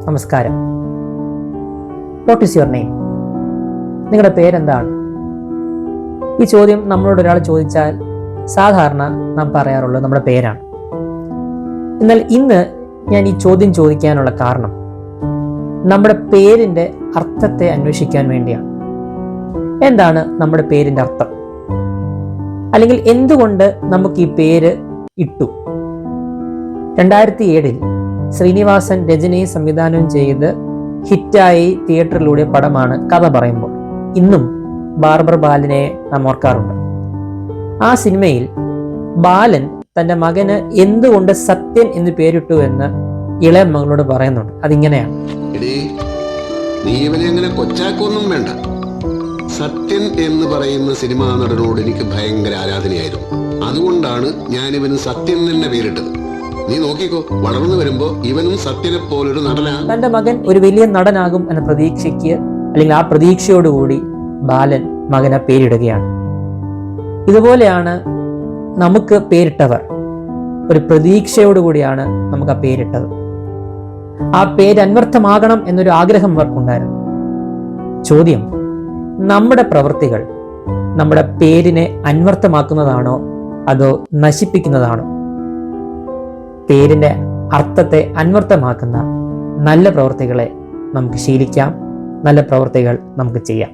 നമസ്കാരം. What is your name? നിങ്ങളുടെ പേരെന്താണ്? ഈ ചോദ്യം നമ്മളോട് ഒരാൾ ചോദിച്ചാൽ സാധാരണ നാം പറയാറുള്ളത് നമ്മുടെ പേരാണ്. എന്നാൽ ഇന്ന് ഞാൻ ഈ ചോദ്യം ചോദിക്കാനുള്ള കാരണം നമ്മുടെ പേരിൻ്റെ അർത്ഥത്തെ അന്വേഷിക്കാൻ വേണ്ടിയാണ്. എന്താണ് നമ്മുടെ പേരിൻ്റെ അർത്ഥം? അല്ലെങ്കിൽ എന്തുകൊണ്ട് നമുക്ക് ഈ പേര് ഇട്ടു? 2007 ശ്രീനിവാസൻ രചനയും സംവിധാനവും ചെയ്ത് ഹിറ്റായി തിയേറ്ററിലൂടെ പടമാണ് കഥ പറയുമ്പോൾ. ഇന്നും ബാർബർ ബാലനെ നാം ഓർക്കാറുണ്ട്. ആ സിനിമയിൽ ബാലൻ തൻ്റെ മകന് എന്തുകൊണ്ട് സത്യൻ എന്ന് പേരിട്ടു എന്ന് ഇളയ മകളോട് പറയുന്നുണ്ട്. അതിങ്ങനെയാണ്: നീ ഇവനെ അങ്ങനെ കൊച്ചാക്കൊന്നും വേണ്ട. സത്യൻ എന്ന് പറയുന്ന സിനിമാ നടനോട് എനിക്ക് ഭയങ്കര ആരാധനയായിരുന്നു. അതുകൊണ്ടാണ് ഞാൻ ഇവന് സത്യൻ തന്നെ പേരിട്ടത്. നീ നോക്കിക്കോ, വളർന്നു വരുമ്പോ ഇവനും സത്യനെ പോലൊരു നടനാണ്. തന്റെ മകൻ ഒരു വലിയ നടനാകും എന്ന പ്രതീക്ഷയ്ക്ക് അല്ലെങ്കിൽ ആ പ്രതീക്ഷയോടുകൂടി ബാലൻ മകനെ പേരിടുകയാണ്. ഇതുപോലെയാണ് നമുക്ക് പേരിട്ടവർ. ഒരു പ്രതീക്ഷയോടുകൂടിയാണ് നമുക്ക് ആ പേരിട്ടത്. ആ പേര് അന്വർത്ഥമാകണം എന്നൊരു ആഗ്രഹം അവർക്കുണ്ടായിരുന്നു. ചോദ്യം: നമ്മുടെ പ്രവൃത്തികൾ നമ്മുടെ പേരിനെ അന്വർത്ഥമാക്കുന്നതാണോ അതോ നശിപ്പിക്കുന്നതാണോ? പേരിന്റെ അർത്ഥത്തെ അന്വർത്ഥമാക്കുന്ന നല്ല പ്രവൃത്തികളെ നമുക്ക് ശീലിക്കാം, നല്ല പ്രവൃത്തികൾ നമുക്ക് ചെയ്യാം.